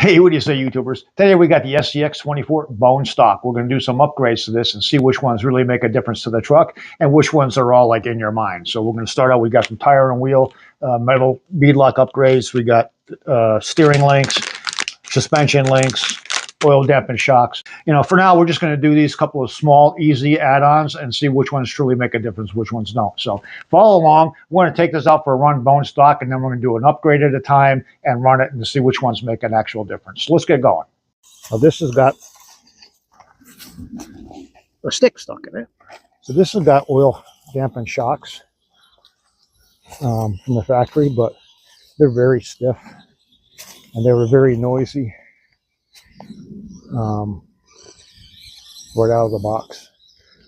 Hey, what do you say, YouTubers? Today we got the SCX24 bone stock. We're going to do some upgrades to this and see which ones really make a difference to the truck and which ones are all like in your mind. So we're going to start out. We got some tire and wheel, metal beadlock upgrades. We got steering links, suspension links, oil dampened shocks. You know, for now, we're just going to do these couple of small, easy add-ons and see which ones truly make a difference, which ones don't. So follow along. We're going to take this out for a run bone stock, and then we're going to do an upgrade at a time and run it and see which ones make an actual difference. So let's get going. Now this has got a stick stuck in it. So this has got oil dampened shocks from the factory, but they're very stiff and they were very noisy. Right out of the box.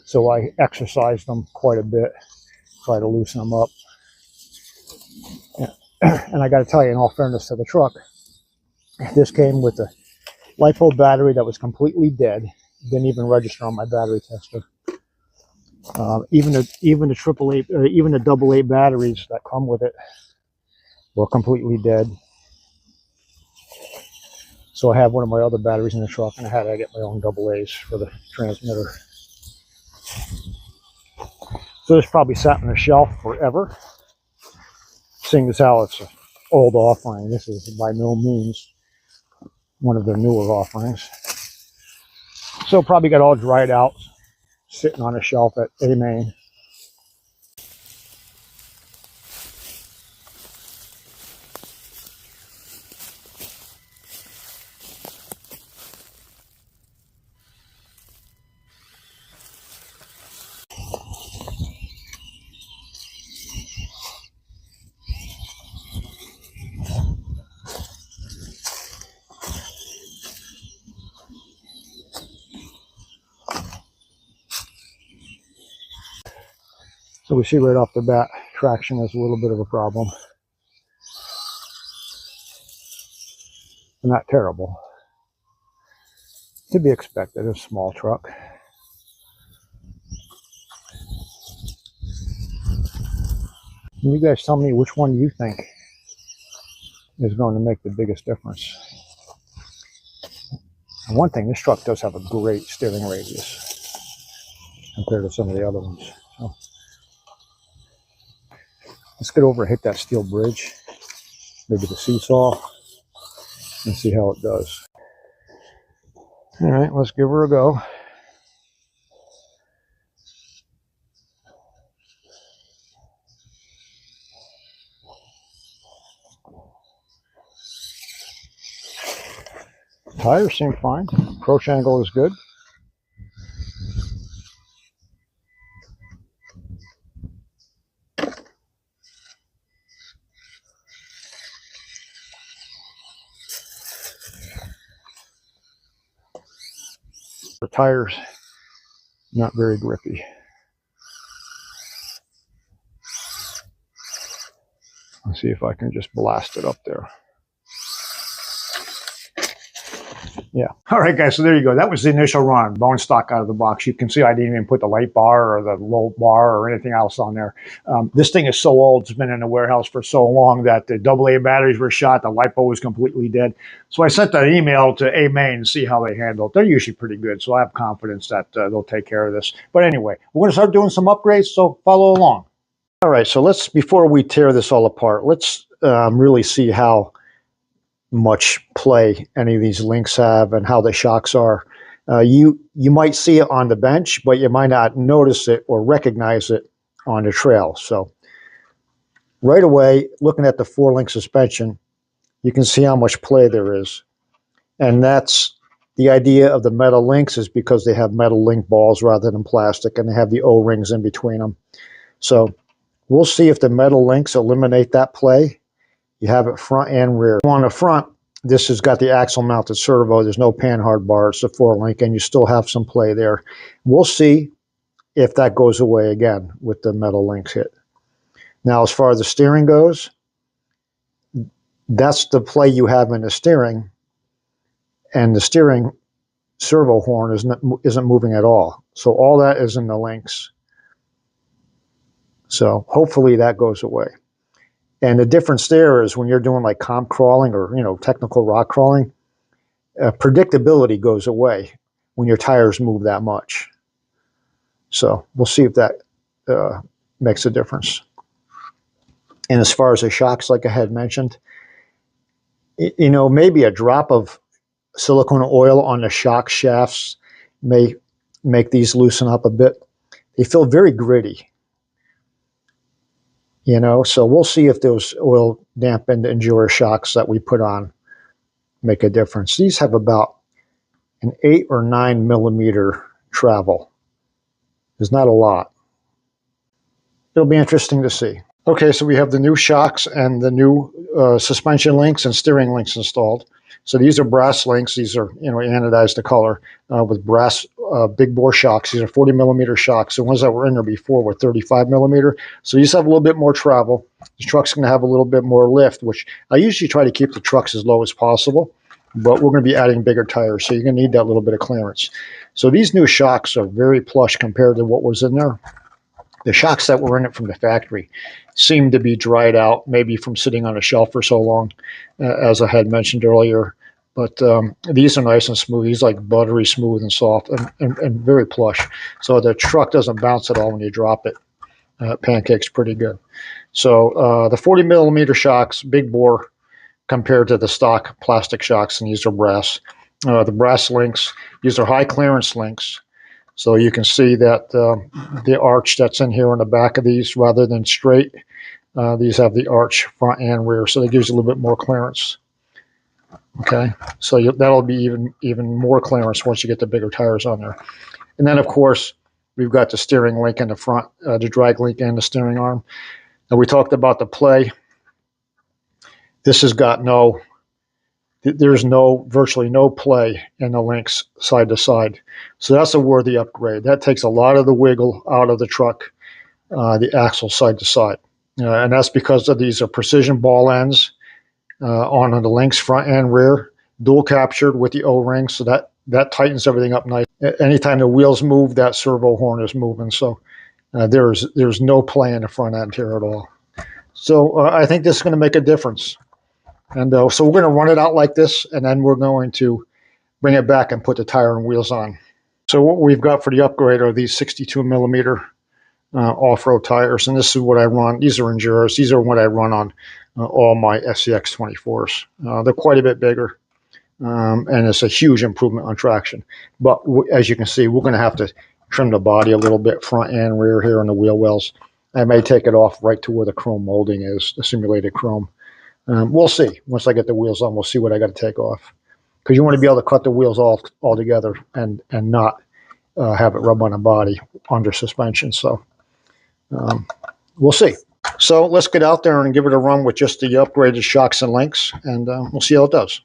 So I exercised them quite a bit, try to loosen them up. And I got to tell you, in all fairness to the truck, this came with a LiPo battery that was completely dead. Didn't even register on my battery tester. Even the AAA, even the AA batteries that come with it were completely dead. So I have one of my other batteries in the truck, and I had to get my own AA's for the transmitter. So this probably sat on the shelf forever. Seeing as how it's an old offering, this is by no means one of their newer offerings. So probably got all dried out, sitting on a shelf at A-Main. So we see right off the bat, traction is a little bit of a problem. Not terrible. To be expected, a small truck. Can you guys tell me which one you think is going to make the biggest difference? And one thing, this truck does have a great steering radius compared to some of the other ones. So let's get over and hit that steel bridge, maybe the seesaw, and see how it does. All right, let's give her a go. Tires seem fine. Approach angle is good. The tires, not very grippy. Let's see if I can just blast it up there. Yeah. All right, guys, so there you go. That was the initial run, bone stock out of the box. You can see I didn't even put the light bar or the low bar or anything else on there. This thing is so old. It's been in the warehouse for so long that the AA batteries were shot. The LiPo was completely dead. So I sent an email to A-Main and see how they handle it. They're usually pretty good, so I have confidence that they'll take care of this. But anyway, we're going to start doing some upgrades, so follow along. All right, so let's, before we tear this all apart, let's really see how much play any of these links have and how the shocks are. You might see it on the bench, but you might not notice it or recognize it on the trail. So right away, looking at the 4-link suspension, you can see how much play there is. And that's the idea of the metal links, is because they have metal link balls rather than plastic, and they have the O-rings in between them. So we'll see if the metal links eliminate that play. You have it front and rear. On the front, this has got the axle mounted servo. There's no panhard bar. It's a 4-link, and you still have some play there. We'll see if that goes away again with the metal links hit. Now, as far as the steering goes, that's the play you have in the steering, and the steering servo horn isn't moving at all. So all that is in the links. So hopefully that goes away. And the difference there is when you're doing like comp crawling or, technical rock crawling, predictability goes away when your tires move that much. So we'll see if that makes a difference. And as far as the shocks, like I had mentioned, you know, maybe a drop of silicone oil on the shock shafts may make these loosen up a bit. They feel very gritty, you know, so we'll see if those oil dampened enduro shocks that we put on make a difference. These have about an 8 or 9 millimeter travel. There's not a lot. It'll be interesting to see. Okay, so we have the new shocks and the new suspension links and steering links installed. So these are brass links. These are, you know, anodized to color with brass big bore shocks. These are 40 millimeter shocks. The ones that were in there before were 35 millimeter. So these have a little bit more travel. The truck's going to have a little bit more lift, which I usually try to keep the trucks as low as possible, but we're going to be adding bigger tires, so you're going to need that little bit of clearance. So these new shocks are very plush compared to what was in there. The shocks that were in it from the factory seem to be dried out, maybe from sitting on a shelf for so long, as I had mentioned earlier. But these are nice and smooth. These are like buttery smooth and soft and very plush. So the truck doesn't bounce at all when you drop it. Pancakes pretty good. So the 40 millimeter shocks, big bore compared to the stock plastic shocks, and these are brass. The brass links, these are high clearance links. So you can see that the arch that's in here on the back of these, rather than straight, these have the arch front and rear, so that gives you a little bit more clearance. Okay, so that'll be even more clearance once you get the bigger tires on there. And then, of course, we've got the steering link in the front, the drag link and the steering arm. And we talked about the play. This has got there's virtually no play in the links side to side. So that's a worthy upgrade. That takes a lot of the wiggle out of the truck, the axle side to side. And that's because of these are precision ball ends on the links front and rear, dual captured with the O-ring. So that tightens everything up nice. Anytime the wheels move, that servo horn is moving. So there's no play in the front end here at all. So I think this is going to make a difference. And so we're going to run it out like this, and then we're going to bring it back and put the tire and wheels on. So what we've got for the upgrade are these 62 millimeter off-road tires, and this is what I run. These are Enduros. These are what I run on all my SCX24s. They're quite a bit bigger, and it's a huge improvement on traction. But as you can see, we're going to have to trim the body a little bit, front and rear here on the wheel wells. I may take it off right to where the chrome molding is, the simulated chrome. We'll see. Once I get the wheels on, we'll see what I got to take off. Because you want to be able to cut the wheels off all together and not have it rub on the body under suspension. So we'll see. So let's get out there and give it a run with just the upgraded shocks and links, and we'll see how it does.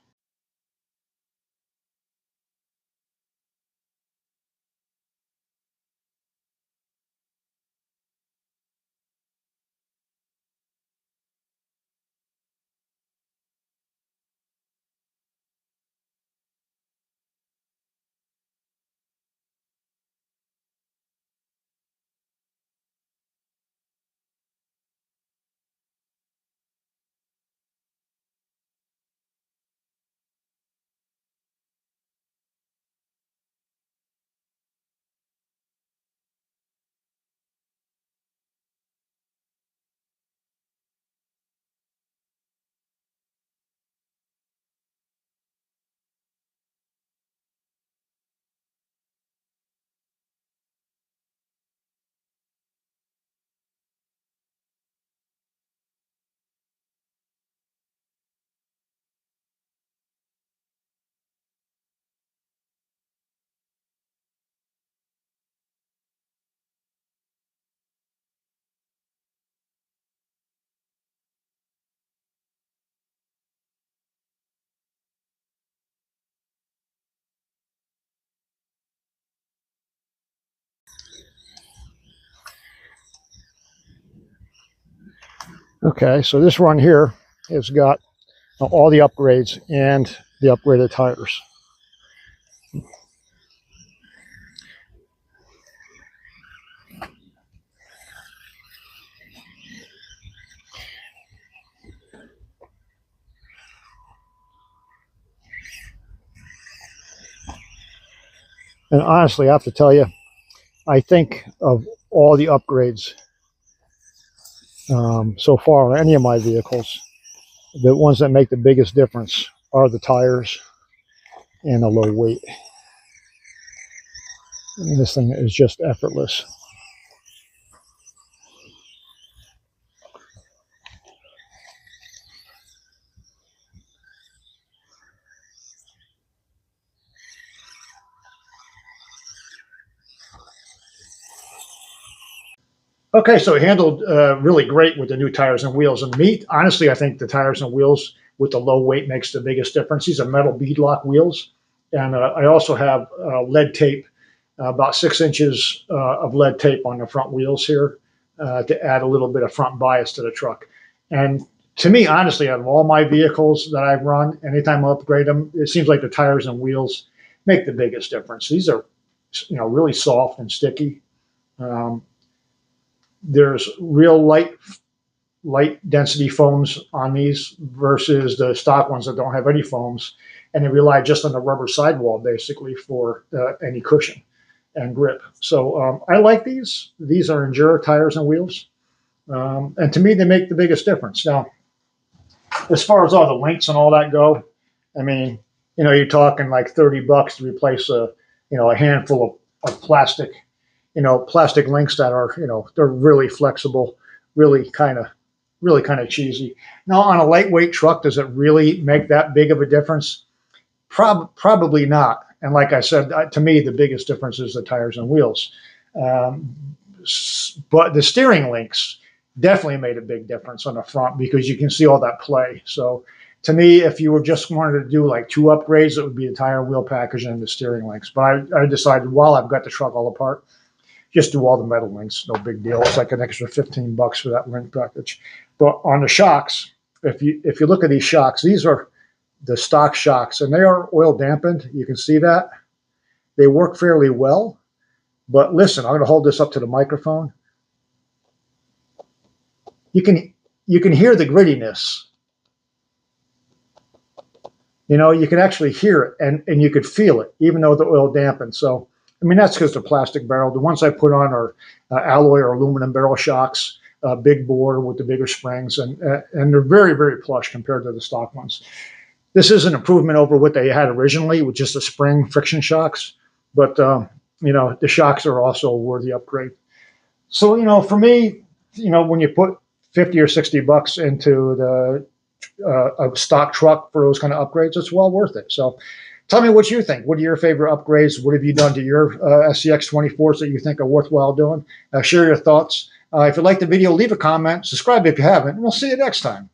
Okay, so this run here has got all the upgrades and the upgraded tires. And honestly, I have to tell you, I think of all the upgrades so far on any of my vehicles, the ones that make the biggest difference are the tires and the low weight. And this thing is just effortless. Okay, so it handled really great with the new tires and wheels. And me, honestly, I think the tires and wheels with the low weight makes the biggest difference. These are metal beadlock wheels. And I also have lead tape, about 6 inches of lead tape on the front wheels here to add a little bit of front bias to the truck. And to me, honestly, out of all my vehicles that I've run, anytime I upgrade them, it seems like the tires and wheels make the biggest difference. These are, really soft and sticky. Um, there's real light density foams on these versus the stock ones that don't have any foams, and they rely just on the rubber sidewall basically for any cushion and grip. So I like these. These are Endura tires and wheels, and to me they make the biggest difference. Now, as far as all the links and all that go, I mean, you're talking like $30 to replace a handful of plastic plastic links that are, they're really flexible, really kind of cheesy. Now, on a lightweight truck, does it really make that big of a difference? Probably not. And like I said, to me, the biggest difference is the tires and wheels. But the steering links definitely made a big difference on the front because you can see all that play. So to me, if you were just wanted to do like 2 upgrades, it would be the tire and wheel package and the steering links. But I decided while I've got the truck all apart, just do all the metal links, no big deal. It's like an extra $15 for that link package. But on the shocks, if you look at these shocks, these are the stock shocks, and they are oil dampened. You can see that. They work fairly well. But listen, I'm going to hold this up to the microphone. You can hear the grittiness. You can actually hear it, and you could feel it, even though the oil dampened. So I mean, that's because they're plastic barrel. The ones I put on are alloy or aluminum barrel shocks, big bore with the bigger springs, and they're very, very plush compared to the stock ones. This is an improvement over what they had originally with just the spring friction shocks, but the shocks are also a worthy upgrade. So for me, when you put 50 or 60 bucks into a stock truck for those kind of upgrades, it's well worth it. So tell me what you think. What are your favorite upgrades? What have you done to your SCX24s that you think are worthwhile doing? Share your thoughts. If you like the video, leave a comment. Subscribe if you haven't, and we'll see you next time.